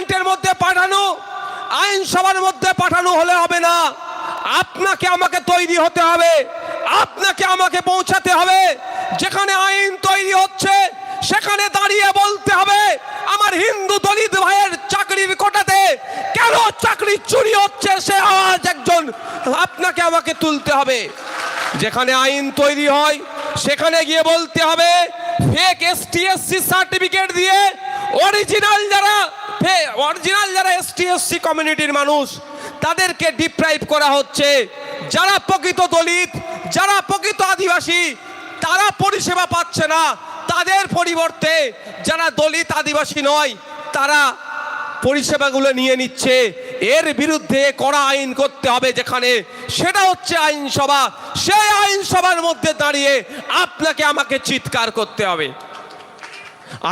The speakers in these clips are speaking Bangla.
পার্লামেন্টের মধ্যে পাঠানো, আইনসভার মধ্যে পাঠানো হলে হবে না। আপনাকে আমাকে তৈরি হতে হবে, আপনাকে আমাকে পৌঁছাতে হবে। যেখানে আইন তৈরি হচ্ছে সেখানে দাঁড়িয়ে বলতে হবে আমার হিন্দু দলিত ভাইয়ের চাকরির কোটাতে কেন চাকরি চুরি হচ্ছে, সে আওয়াজ একজন আপনাকে আমাকে তুলতে হবে। যেখানে আইন তৈরি হয় সেখানে গিয়ে বলতে হবে ফেক এসটিএসসি সার্টিফিকেট দিয়ে অরিজিনাল যারা এসটিএসসি কমিউনিটির মানুষ তাদেরকে ডিপ্রাইভ করা হচ্ছে। যারা প্রকৃত দলিত, যারা প্রকৃত আদিবাসী তারা পরিষেবা পাচ্ছে না, তাদের পরিবর্তে যারা দলিত আদিবাসী নয় তারা পরিষেবাগুলো নিয়ে নিচ্ছে। এর বিরুদ্ধে কড়া আইন করতে হবে, যেখানে সেটা হচ্ছে আইনসভা। সেই আইনসভার মধ্যে দাঁড়িয়ে আপনাকে আমাকে চিৎকার করতে হবে।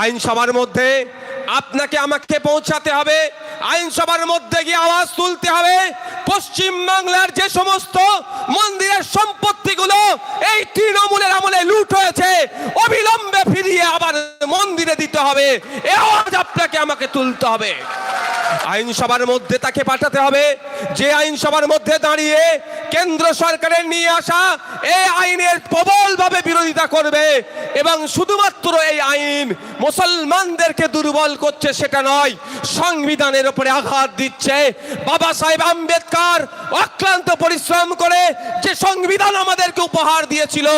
আইনসভার মধ্যে আপনাকে আমাকে পৌঁছাতে হবে, আইনসভার মধ্যে গিয়ে আওয়াজ তুলতে হবে পশ্চিম বাংলার যে সমস্ত মন্দিরের সম্পত্তিগুলো এই তৃণমূলের আমলে লুট হয়েছে অবিলম্বে ফিরিয়ে আবার মন্দিরে দিতে হবে। এই আওয়াজ আপনাকে আমাকে তুলতে হবে। আইনসভার মধ্যে তাকে পাঠাতে হবে যে আইনসভার মধ্যে দাঁড়িয়ে কেন্দ্র সরকারের নিয়ে আসা এই আইনের প্রবলভাবে বিরোধিতা করবে এবং শুধুমাত্র এই আইন মুসলমানদেরকে দুর্বল করছে সেটা নয়, সংবিধানের উপরে আঘাত দিচ্ছে। বাবা সাহেব আম্বেদকর অক্লান্ত পরিশ্রম করে যে সংবিধান আমাদেরকে উপহার দিয়েছিল,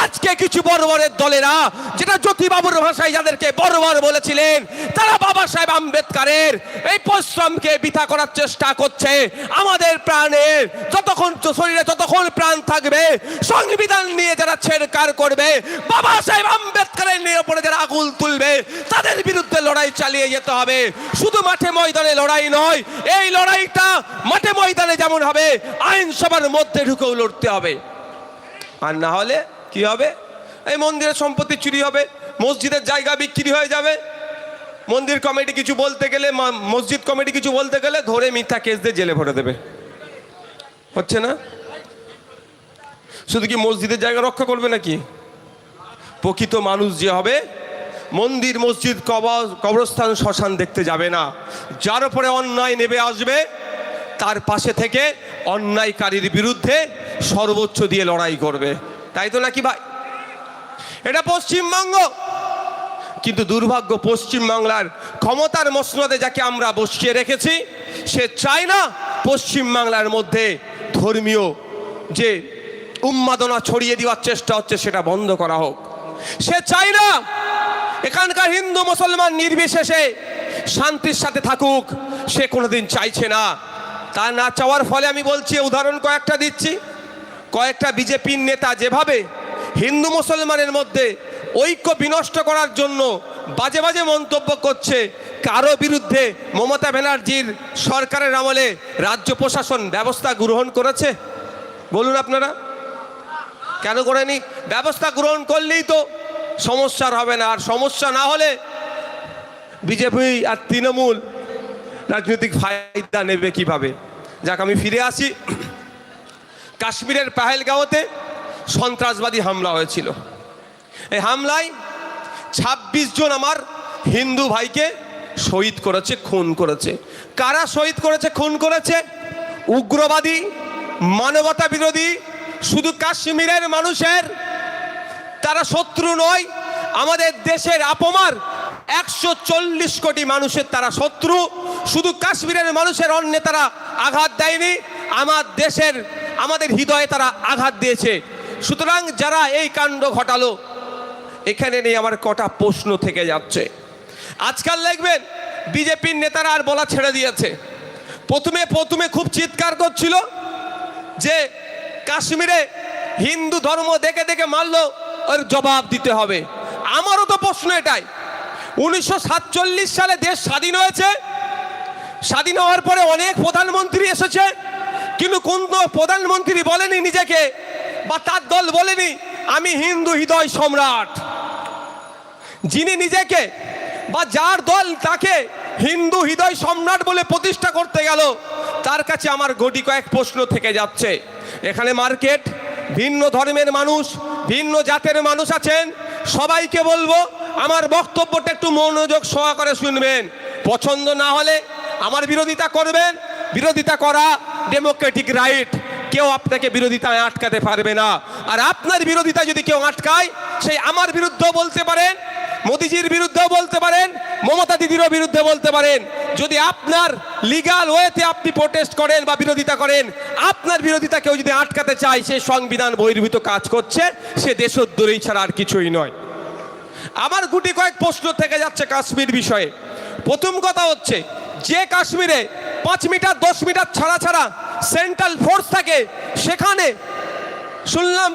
আজকে কিছু বর্বরের দলেরা, যেটা জ্যোতিবাবুর ভাষায় যাদেরকে বর্বর বলেছিলেন, তারা বাবা সাহেব আম্বেদকরের এই পরিশ্রমকে বৃথা করার চেষ্টা করছে। আমাদের প্রাণের যতক্ষণ শরীরে যতক্ষণ প্রাণ থাকবে সংবিধান নিয়ে যারা ছেড়কার করবে, বাবা সাহেব আম্বেদকরের উপরে যারা আগুন তুলবে, তাদের বিরুদ্ধে লড়াই চালিয়ে যেতে হবে। শুধু মাঠে ময়দানে লড়াই নয়, এই লড়াইটা মাঠে ময়দানে যেমন হবে আইনসভার মধ্যে ঢুকেও লড়তে হবে। আর না হলে কি হবে? এই মন্দিরের সম্পত্তি চুরি হবে, মসজিদের জায়গা বিক্রি হয়ে যাবে। মন্দির কমিটি কিছু বলতে গেলে, মসজিদ কমিটি কিছু বলতে গেলে ধরে মিথ্যা কেস দিয়ে জেলে ভরে দেবে। হচ্ছে না? শুধু কি মসজিদের জায়গা রক্ষা করবে নাকি? প্রকৃত মানুষ যে হবে মন্দির, মসজিদ, কবরস্থান, শ্মশান দেখতে যাবে না। যার উপরে অন্যায় নেমে আসবে তার পাশে থেকে অন্যায়কারীর বিরুদ্ধে সর্বোচ্চ দিয়ে লড়াই করবে। তাই তো নাকি ভাই? এটা পশ্চিমবঙ্গ। কিন্তু দুর্ভাগ্য, পশ্চিমবাংলার ক্ষমতার মসনদে যাকে আমরা বসিয়ে রেখেছি সে চায় না পশ্চিমবাংলার মধ্যে ধর্মীয় যে উন্মাদনা ছড়িয়ে দেওয়ার চেষ্টা হচ্ছে সেটা বন্ধ করা হোক। সে চায় না এখানকার হিন্দু মুসলমান নির্বিশেষে শান্তির সাথে থাকুক, সে কোনোদিন চাইছে না। তা না চাওয়ার ফলে আমি বলছি, উদাহরণ কয়েকটা দিচ্ছি। কয়েকটা বিজেপির নেতা যেভাবে হিন্দু মুসলমানের মধ্যে ঐক্য বিনষ্ট করার জন্য বাজে বাজে মন্তব্য করছে, কারো বিরুদ্ধে মমতা ব্যানার্জির সরকারের আমলে রাজ্য প্রশাসন ব্যবস্থা গ্রহণ করেছে? বলুন আপনারা, কেন করেনি? ব্যবস্থা গ্রহণ করলেই তো সমস্যার হবে না। আর সমস্যা না হলে বিজেপি আর তৃণমূল রাজনৈতিক ফায়দা নেবে কিভাবে? যাক, আমি ফিরে আসি। কাশ্মীরের পেহেলগাঁওতে সন্ত্রাসবাদী হামলা হয়েছিল। এই হামলায় 26 জন আমার হিন্দু ভাইকে শহীদ করেছে, খুন করেছে। কারা শহীদ করেছে, খুন করেছে? উগ্রবাদী, মানবতা বিরোধী। শুধু কাশ্মীরের মানুষের তারা শত্রু নয়, আমাদের দেশের আপমার 140 কোটি মানুষের তারা শত্রু। শুধু কাশ্মীরের মানুষের অন্যে তারা আঘাত দেয়নি, আমার দেশের, আমাদের হৃদয়ে তারা আঘাত দিয়েছে। সুতরাং যারা এই কাণ্ড ঘটালো, এখানে নিয়ে আমার কটা প্রশ্ন থেকে যাচ্ছে। আজকাল দেখবেন বিজেপির নেতারা আর বলা ছেড়ে দিয়েছে। প্রথমে খুব চিৎকার করছিল যে কাশ্মীরে হিন্দু ধর্ম দেখে দেখে মারলো, ওর জবাব দিতে হবে। আমারও তো প্রশ্ন এটাই, 1947 সালে দেশ স্বাধীন হয়েছে, স্বাধীন হওয়ার পরে অনেক প্রধানমন্ত্রী এসেছে, কিন্তু কোন প্রধানমন্ত্রী বলেনি নিজেকে বা তার দল বলেনি আমি হিন্দু হৃদয় সম্রাট। যিনি নিজেকে বা যার দল তাকে হিন্দু হৃদয় সম্রাট বলে প্রতিষ্ঠা করতে গেল, তার কাছে আমার গটি কয়েক প্রশ্ন থেকে যাচ্ছে। এখানে মার্কেট, ভিন্ন ধর্মের মানুষ, ভিন্ন জাতের মানুষ আছেন, সবাইকে বলবো আমার বক্তব্যটা একটু মনোযোগ সহকারে শুনবেন। পছন্দ না হলে আমার বিরোধিতা করবেন, বিরোধিতা করা ডেমোক্রেটিক রাইট, কেউ আপনাকে বিরোধিতায় আটকাতে পারবে না। আর আপনার বিরোধিতা যদি কেউ আটকায়, সেই আমার বিরুদ্ধেও বলতে পারেন, মোদিজির বিরুদ্ধেও বলতে পারেন, মমতা দিদিরও বিরুদ্ধে বলতে পারেন। যদি আপনার লিগাল ওয়েতে আপনি প্রোটেস্ট করেন বা বিরোধিতা করেন, আপনার বিরোধিতা কেউ যদি আটকাতে চায়, সে সংবিধান বহির্ভূত কাজ করছে, সে দেশদ্রোহী ছাড়া আর কিছুই নয়। আমার গুটি কয়েক প্রশ্ন থেকে যাচ্ছে কাশ্মীর বিষয়ে। প্রথম কথা হচ্ছে, যে কাশ্মীরে 5 মিটার 10 মিটার ছাড়া ছাড়া সেন্ট্রাল ফোর্স থাকে, সেখানে শুনলাম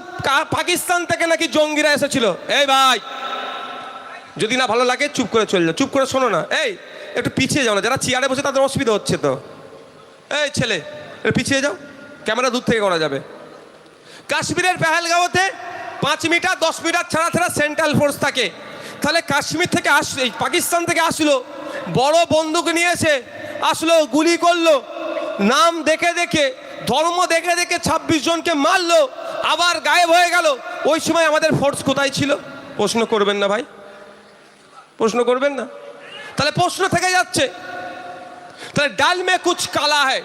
পাকিস্তান থেকে নাকি জঙ্গিরা এসেছিল। এই ভাই, যদি না ভালো লাগে চুপ করে চলে যাও, চুপ করে শোনো না। এই একটু পিছিয়ে যাও না, যারা চেয়ারে বসে তাদের অসুবিধা হচ্ছে তো। এই ছেলে, একটু পিছিয়ে যাও, ক্যামেরা দূর থেকে করা যাবে। কাশ্মীরের পেহেলগাঁওতে 5 মিটার 10 মিটার ছাড়া ছাড়া সেন্ট্রাল ফোর্স থাকে। তাহলে কাশ্মীর থেকে পাকিস্তান থেকে আসলো, বড় বন্দুক নিয়েছে, আসলো, গুলি করলো, নাম দেখে দেখে, ধর্ম দেখে দেখে 26 জনকে মারলো, আবার গায়েব হয়ে গেল। ওই সময় আমাদের ফোর্স কোথায় ছিল? প্রশ্ন করবেন না ভাই, প্রশ্ন করবেন না? তাহলে প্রশ্ন থেকে যাচ্ছে, তাহলে ডাল মে কুছ কালা হয়।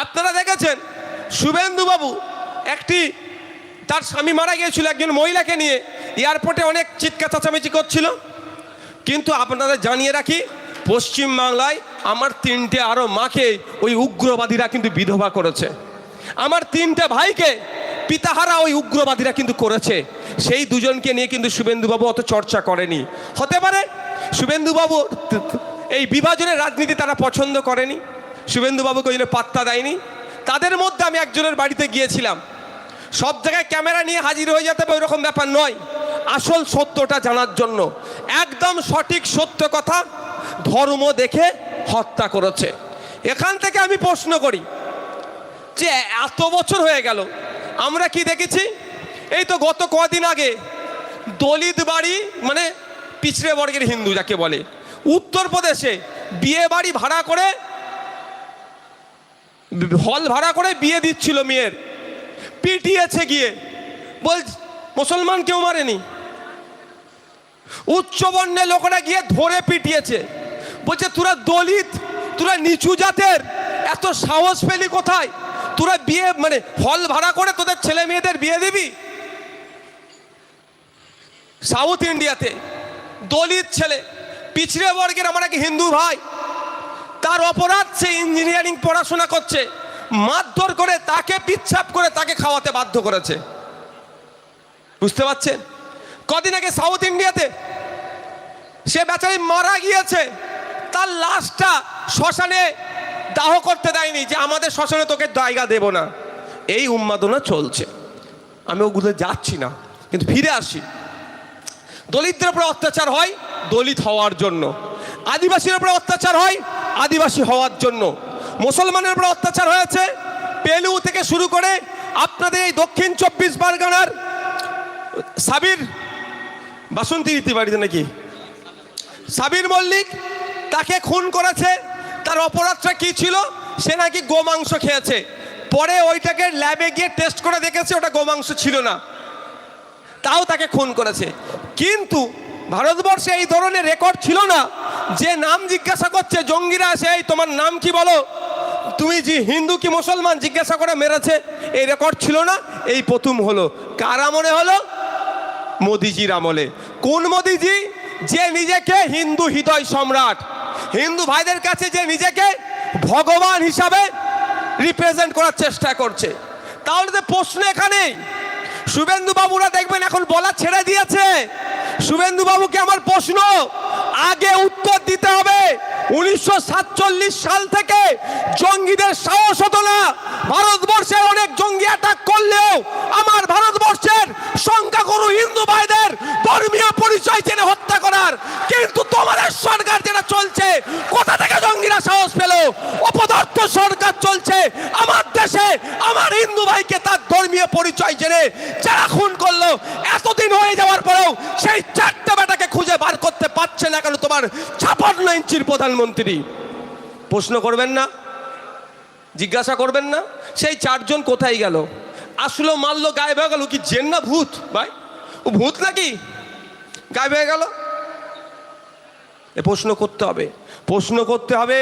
আপনারা দেখেছেন শুভেন্দু বাবু একটি, তার স্বামী মারা গিয়েছিল একজন মহিলাকে নিয়ে, এয়ারপোর্টে অনেক চিৎকার চেঁচামেচি করছিল। কিন্তু আপনাদের জানিয়ে রাখি, পশ্চিমবাংলায় আমার 3টে আরো মাকে ওই উগ্রবাদীরা কিন্তু বিধবা করেছে। আমার 3টে ভাইকে পিতাহারা ওই উগ্রবাদীরা কিন্তু করেছে। সেই দুজনকে নিয়ে কিন্তু শুভেন্দুবাবু অত চর্চা করেনি। হতে পারে শুভেন্দুবাবু এই বিভাজনের রাজনীতি তারা পছন্দ করেনি, শুভেন্দুবাবুকে ওই জন্য পাত্তা দেয়নি। তাদের মধ্যে আমি একজনের বাড়িতে গিয়েছিলাম। সব জায়গায় ক্যামেরা নিয়ে হাজির হয়ে যেতে হবে ওইরকম ব্যাপার নয়, আসল সত্যটা জানার জন্য। একদম সঠিক সত্য কথা, ধর্ম দেখে হত্যা করেছে। এখান থেকে আমি প্রশ্ন করি যে এত বছর হয়ে গেল, আমরা কি দেখেছি? এই তো গত কদিন আগে দলিত বাড়ি, মানে পিছড়ে বর্গের হিন্দু যাকে বলে, উত্তরপ্রদেশে বিয়ে বাড়ি ভাড়া করে, হল ভাড়া করে বিয়ে দিচ্ছিল মেয়ের, পিটিয়েছে গিয়ে। বল, মুসলমান কেউ মারেনি, উচ্চ বর্ণের লোকেরা গিয়ে ধরে পিটিয়েছে। বলছে তোরা দলিত, তোরা নিচু জাতের, এত সাহস পেলি কোথায়? তোরা বিয়ে, মানে হল ভাড়া করে তোদের ছেলে মেয়েদের বিয়ে দিবি? সাউথ ইন্ডিয়াতে দলিত ছেলে, পিছড়ে বর্গের আমার এক হিন্দু ভাই, তার অপরাধ, সে ইঞ্জিনিয়ারিং পড়াশোনা করছে, মারধর করে তাকে পিচ্ছাপ করে তাকে খাওয়াতে বাধ্য করেছে। বুঝতে পারছেন? কদিন আগে সাউথ ইন্ডিয়াতে সে বেচারি মারা গিয়েছে, তার লাশটা শ্মশানে দাহ করতে দেয়নি, যে আমাদের শ্মশানে তোকে জায়গা দেব না। এই উন্মাদনা চলছে। আমি ওগুলো যাচ্ছি না, কিন্তু ফিরে আসি। দলিতদের উপরে অত্যাচার হয় দলিত হওয়ার জন্য, আদিবাসীর উপরে অত্যাচার হয় আদিবাসী হওয়ার জন্য, মুসলমানের উপরে অত্যাচার হয়েছে পেলু থেকে শুরু করে আপনাদের এই দক্ষিণ 24 পরগনার সাবির, বাসন্তী রীতি বাড়িতে নাকি সাবির মল্লিক, তাকে খুন করেছে। তার অপরাধটা কি ছিল? সে নাকি গোমাংস খেয়েছে। পরে ওইটাকে ল্যাবে গিয়ে টেস্ট করে দেখেছে ওটা গোমাংস ছিল না, তাও তাকে খুন করেছে। কিন্তু ভারতবর্ষে এই ধরনের রেকর্ড ছিল না। যে নাম জিজ্ঞাসা করছে জঙ্গিরা, সেই তোমার নাম কি বলো, তুমি যে হিন্দু কি মুসলমান জিজ্ঞাসা করে মেরেছে, এই রেকর্ড ছিল না। এই প্রথম হলো। কার আমলে হলো? মোদিজির আমলে। কোন মোদিজি? যে নিজেকে হিন্দু হৃদয় সম্রাট, হিন্দু ভাইদের কাছে যে নিজেকে ভগবান হিসাবে রিপ্রেজেন্ট করার চেষ্টা করছে। তাহলে তো প্রশ্ন এখানেই, শুভেন্দু বাবুরা দেখবেন এখন বলা ছেড়ে দিয়েছে। শুভেন্দু বাবুকে আমার প্রশ্ন, আগে উত্তর দিতে হবে 1947 সাল থেকে জঙ্গিদের সাহস হতো না। ভারতবর্ষে অনেক জঙ্গি অ্যাটাক করলেও আমার ভারতবর্ষের সংখ্যাগুরু হিন্দু ভাইদের ধর্মীয় পরিচয় জেনে হত্যা করার। কিন্তু তোমাদের সরকার যেটা চলছে, কোথা থেকে জঙ্গিরা সাহস পেল? অপদার্থ সরকার চলছে আমার দেশে। আমার হিন্দু ভাইকে তার ধর্মীয় পরিচয় জেনে যারা খুন করলো, এতদিন হয়ে যাওয়ার পরেও সেই 4টে বেটাকে খুঁজে বার করতে পারছে না কেন তোমার 56 ইঞ্চির প্রধানমন্ত্রী? প্রশ্ন করবেন না? জিজ্ঞাসা করবেন না? সেই 4 জন কোথায় গেল? আসলো, মারলো, গায়েব হয়ে গেল। কি জেন না ভূত ভাই? ও ভূত নাকি গায়েব হয়ে গেল? এ প্রশ্ন করতে হবে। প্রশ্ন করতে হবে।